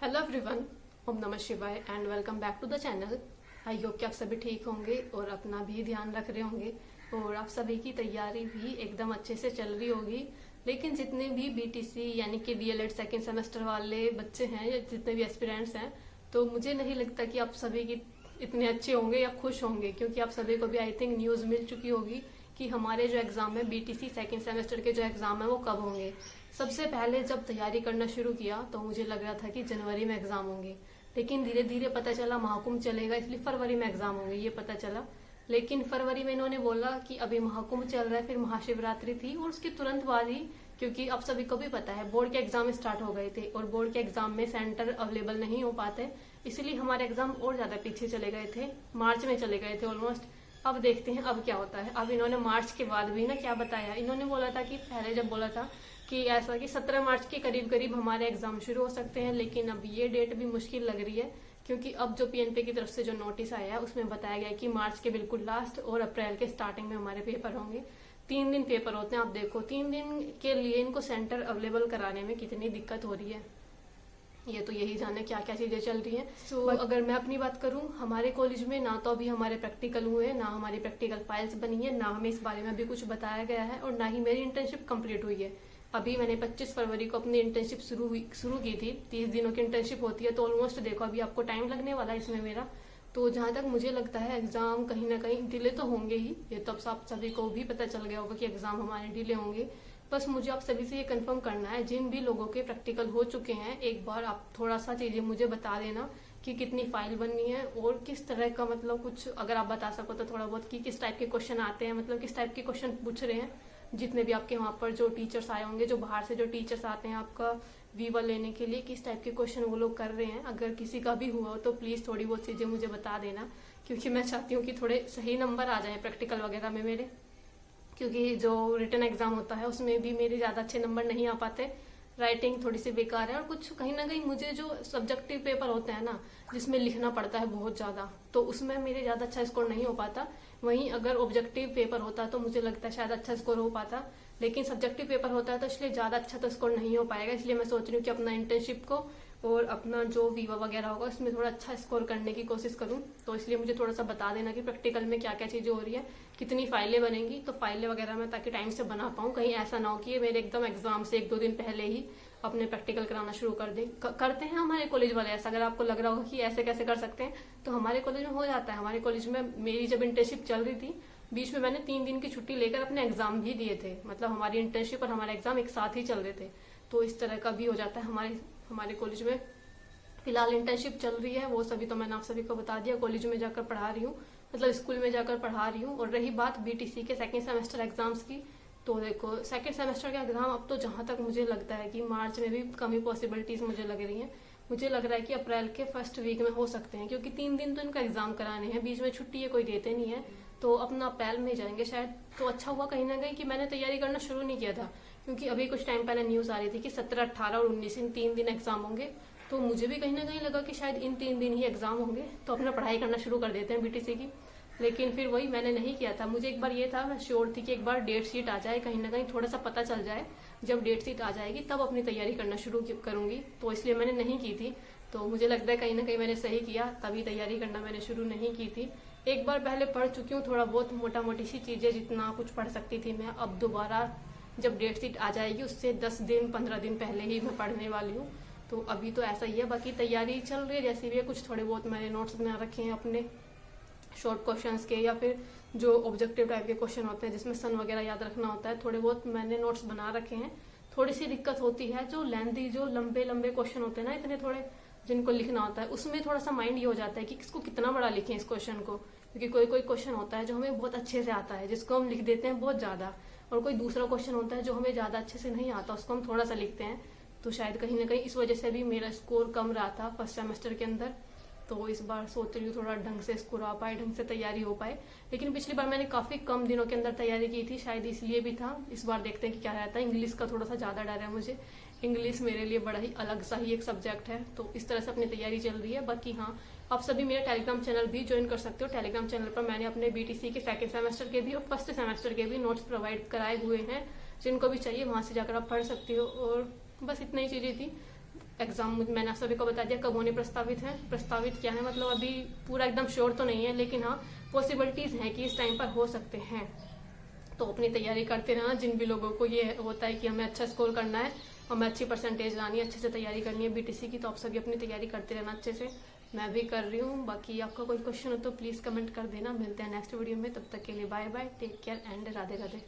Hello everyone, ओम नमः शिवाय and welcome back to the channel. I hope कि आप सभी ठीक होंगे और अपना भी ध्यान रख रहे होंगे और आप सभी की तैयारी भी एकदम अच्छे से चल रही होगी। लेकिन जितने भी बीटीसी यानी कि डीएलएड सेकेंड सेमेस्टर वाले बच्चे हैं या जितने भी एस्पिरेंट्स हैं, तो मुझे नहीं लगता कि आप सभी की इतने अच्छे होंगे या खुश होंगे, क्योंकि आप सभी को भी आई थिंक न्यूज मिल चुकी होगी कि हमारे जो एग्जाम है बीटीसी सेकेंड सेमेस्टर के जो एग्जाम है वो कब होंगे। सबसे पहले जब तैयारी करना शुरू किया तो मुझे लग रहा था कि जनवरी में एग्जाम होंगे, लेकिन धीरे धीरे पता चला महाकुंभ चलेगा इसलिए फरवरी में एग्जाम होंगे, ये पता चला। लेकिन फरवरी में इन्होंने बोला कि अभी महाकुंभ चल रहा है, फिर महाशिवरात्रि थी और उसके तुरंत बाद ही, क्योंकि अब सभी को भी पता है बोर्ड के एग्जाम स्टार्ट हो गए थे और बोर्ड के एग्जाम में सेंटर अवेलेबल नहीं हो पाते, इसलिए हमारे एग्जाम और ज्यादा पीछे चले गए थे, मार्च में चले गए थे ऑलमोस्ट। अब देखते हैं अब क्या होता है। अब इन्होंने मार्च के बाद भी ना क्या बताया, इन्होंने बोला था कि पहले जब बोला था कि ऐसा कि 17 मार्च के करीब करीब हमारे एग्जाम शुरू हो सकते हैं, लेकिन अब ये डेट भी मुश्किल लग रही है, क्योंकि अब जो पीएनपी की तरफ से जो नोटिस आया है उसमें बताया गया है कि मार्च के बिल्कुल लास्ट और अप्रैल के स्टार्टिंग में हमारे पेपर होंगे। 3 दिन पेपर होते हैं। आप देखो 3 दिन के लिए इनको सेंटर अवेलेबल कराने में कितनी दिक्कत हो रही है, ये तो यही जाने क्या क्या चीजें चल रही हैं। अगर मैं अपनी बात करूं, हमारे कॉलेज में ना तो अभी हमारे प्रैक्टिकल हुए हैं, ना हमारी प्रैक्टिकल फाइल्स बनी है, ना हमें इस बारे में अभी कुछ बताया गया है और ना ही मेरी इंटर्नशिप कंप्लीट हुई है। अभी मैंने 25 फरवरी को अपनी इंटर्नशिप शुरू की थी। 30 दिनों की इंटर्नशिप होती है, तो ऑलमोस्ट देखो अभी आपको टाइम लगने वाला है इसमें मेरा। तो जहां तक मुझे लगता है एग्जाम कहीं ना कहीं डिले तो होंगे ही, ये तो आप सभी को भी पता चल गया होगा कि एग्जाम हमारे डिले होंगे। बस मुझे आप सभी से ये कंफर्म करना है, जिन भी लोगों के प्रैक्टिकल हो चुके हैं एक बार आप थोड़ा सा चीजें मुझे बता देना कि कितनी फाइल बननी है और किस तरह का, मतलब कुछ अगर आप बता सको तो थोड़ा बहुत कि किस टाइप के क्वेश्चन आते हैं, मतलब किस टाइप के क्वेश्चन पूछ रहे हैं। जितने भी आपके वहां पर जो टीचर्स आए होंगे, जो बाहर से जो टीचर्स आते हैं आपका वीवा लेने के लिए, किस टाइप के क्वेश्चन वो लोग कर रहे हैं। अगर किसी का भी हुआ हो तो प्लीज थोड़ी बहुत चीजें मुझे बता देना, क्योंकि मैं चाहती हूँ कि थोड़े सही नंबर आ जाए प्रैक्टिकल वगैरह में मेरे, क्योंकि जो रिटन एग्जाम होता है उसमें भी मेरे ज्यादा अच्छे नंबर नहीं आ पाते। राइटिंग थोड़ी सी बेकार है और कुछ कहीं ना कहीं मुझे जो सब्जेक्टिव पेपर होते हैं ना, जिसमें लिखना पड़ता है बहुत ज्यादा, तो उसमें मेरे ज्यादा अच्छा स्कोर नहीं हो पाता। वहीं अगर ऑब्जेक्टिव पेपर होता तो मुझे लगता है शायद अच्छा स्कोर हो पाता, लेकिन सब्जेक्टिव पेपर होता है तो इसलिए ज्यादा अच्छा तो स्कोर नहीं हो पाएगा। इसलिए मैं सोच रही हूँ कि अपना इंटर्नशिप को और अपना जो वीवा वगैरह होगा उसमें थोड़ा अच्छा स्कोर करने की कोशिश करूं। तो इसलिए मुझे थोड़ा सा बता देना कि प्रैक्टिकल में क्या क्या चीजें हो रही है, कितनी फाइलें बनेंगी, तो फाइलें वगैरह मैं ताकि टाइम से बना पाऊं। कहीं ऐसा ना हो कि मेरे एकदम एग्जाम से 1-2 दिन पहले ही अपने प्रैक्टिकल कराना शुरू कर दें। करते हैं हमारे कॉलेज वाले ऐसा, अगर आपको लग रहा होगा कि ऐसे कैसे कर सकते हैं तो हमारे कॉलेज में हो जाता है। हमारे कॉलेज में मेरी जब इंटर्नशिप चल रही थी, बीच में मैंने 3 दिन की छुट्टी लेकर अपने एग्जाम भी दिए थे, मतलब हमारी इंटर्नशिप और हमारे एग्जाम एक साथ ही चल रहे थे। तो इस तरह का भी हो जाता है हमारे कॉलेज में। फिलहाल इंटर्नशिप चल रही है, वो सभी तो मैंने आप सभी को बता दिया। कॉलेज में जाकर पढ़ा रही हूँ, मतलब स्कूल में जाकर पढ़ा रही हूँ। और रही बात बीटीसी के सेकंड सेमेस्टर एग्जाम्स की, तो देखो सेकंड सेमेस्टर का एग्जाम अब तो जहां तक मुझे लगता है कि मार्च में भी कम ही पॉसिबिलिटीज मुझे लग रही हैं। मुझे लग रहा है कि अप्रैल के फर्स्ट वीक में हो सकते हैं, क्योंकि 3 दिन तो इनका एग्जाम कराने हैं, बीच में छुट्टी है कोई देते नहीं है, तो अपना अप्रैल में जाएंगे शायद। तो अच्छा हुआ कहीं ना कहीं कि मैंने तैयारी करना शुरू नहीं किया था, क्योंकि अभी कुछ टाइम पहले न्यूज आ रही थी कि 17, 18 और 19 इन 3 दिन एग्जाम होंगे। तो मुझे भी कहीं ना कहीं लगा कि शायद इन 3 दिन ही एग्जाम होंगे, तो अपना पढ़ाई करना शुरू कर देते हैं बीटीसी की। लेकिन फिर वही मैंने नहीं किया था। मुझे एक बार ये था, मैं श्योर थी कि एक बार डेट शीट आ जाए, कहीं ना कहीं थोड़ा सा पता चल जाए, जब डेट शीट आ जाएगी तब अपनी तैयारी करना शुरू करूंगी, तो इसलिए मैंने नहीं की थी। तो मुझे लगता है कहीं ना कहीं मैंने सही किया, तभी तैयारी करना मैंने शुरू नहीं की थी। एक बार पहले पढ़ चुकी हूँ थोड़ा बहुत, मोटा मोटी सी चीजें जितना कुछ पढ़ सकती थी मैं। अब दोबारा जब डेट शीट आ जाएगी उससे 10 दिन 15 दिन पहले ही मैं पढ़ने वाली हूँ। तो अभी तो ऐसा ही है, बाकी तैयारी चल रही है जैसे भी है। कुछ थोड़े बहुत मैंने नोट्स बना रखे हैं अपने शॉर्ट क्वेश्चंस के, या फिर जो ऑब्जेक्टिव टाइप के क्वेश्चन होते हैं जिसमें सन वगैरह याद रखना होता है, थोड़े बहुत मैंने नोट्स बना रखे हैं। थोड़ी सी दिक्कत होती है जो लेंथी, जो लंबे लंबे क्वेश्चन होते हैं ना, इतने थोड़े जिनको लिखना होता है, उसमें थोड़ा सा माइंड ये हो जाता है कि किसको कितना बड़ा लिखें इस क्वेश्चन को, क्योंकि कोई कोई क्वेश्चन होता है जो हमें बहुत अच्छे से आता है, जिसको हम लिख देते हैं बहुत ज्यादा, और कोई दूसरा क्वेश्चन होता है जो हमें ज्यादा अच्छे से नहीं आता, उसको हम थोड़ा सा लिखते हैं। तो शायद कहीं ना कहीं इस वजह से भी मेरा स्कोर कम रहा था फर्स्ट सेमेस्टर के अंदर। तो इस बार सोच रही हूँ थोड़ा ढंग से स्कोर आ पाए, ढंग से तैयारी हो पाए। लेकिन पिछली बार मैंने काफी कम दिनों के अंदर तैयारी की थी, शायद इसलिए भी था। इस बार देखते हैं कि क्या रहता है। इंग्लिश का थोड़ा सा ज्यादा डर है मुझे, इंग्लिश मेरे लिए बड़ा ही अलग सा ही एक सब्जेक्ट है। तो इस तरह से अपनी तैयारी चल रही है। बाकी हाँ, आप सभी मेरा टेलीग्राम चैनल भी ज्वाइन कर सकते हो। टेलीग्राम चैनल पर मैंने अपने बीटीसी के सेकंड सेमेस्टर के भी और फर्स्ट सेमेस्टर के भी नोट्स प्रोवाइड कराए हुए हैं, जिनको भी चाहिए वहां से जाकर आप पढ़ सकते हो। और बस इतनी ही चीजें थी। एग्जाम मैंने आप सभी को बता दिया कब होने प्रस्तावित है। प्रस्तावित क्या है मतलब अभी पूरा एकदम श्योर तो नहीं है, लेकिन हाँ पॉसिबिलिटीज हैं कि इस टाइम पर हो सकते हैं। तो अपनी तैयारी करते रहना। जिन भी लोगों को ये होता है कि हमें अच्छा स्कोर करना है, हमें अच्छी परसेंटेज लानी है, अच्छे से तैयारी करनी है बीटीसी की, तो आप सभी अपनी तैयारी करते रहना अच्छे से। मैं भी कर रही हूँ। बाकी आपका कोई क्वेश्चन हो तो प्लीज कमेंट कर देना। मिलते हैं नेक्स्ट वीडियो में, तब तक के लिए bye bye, take care and Radhe Radhe.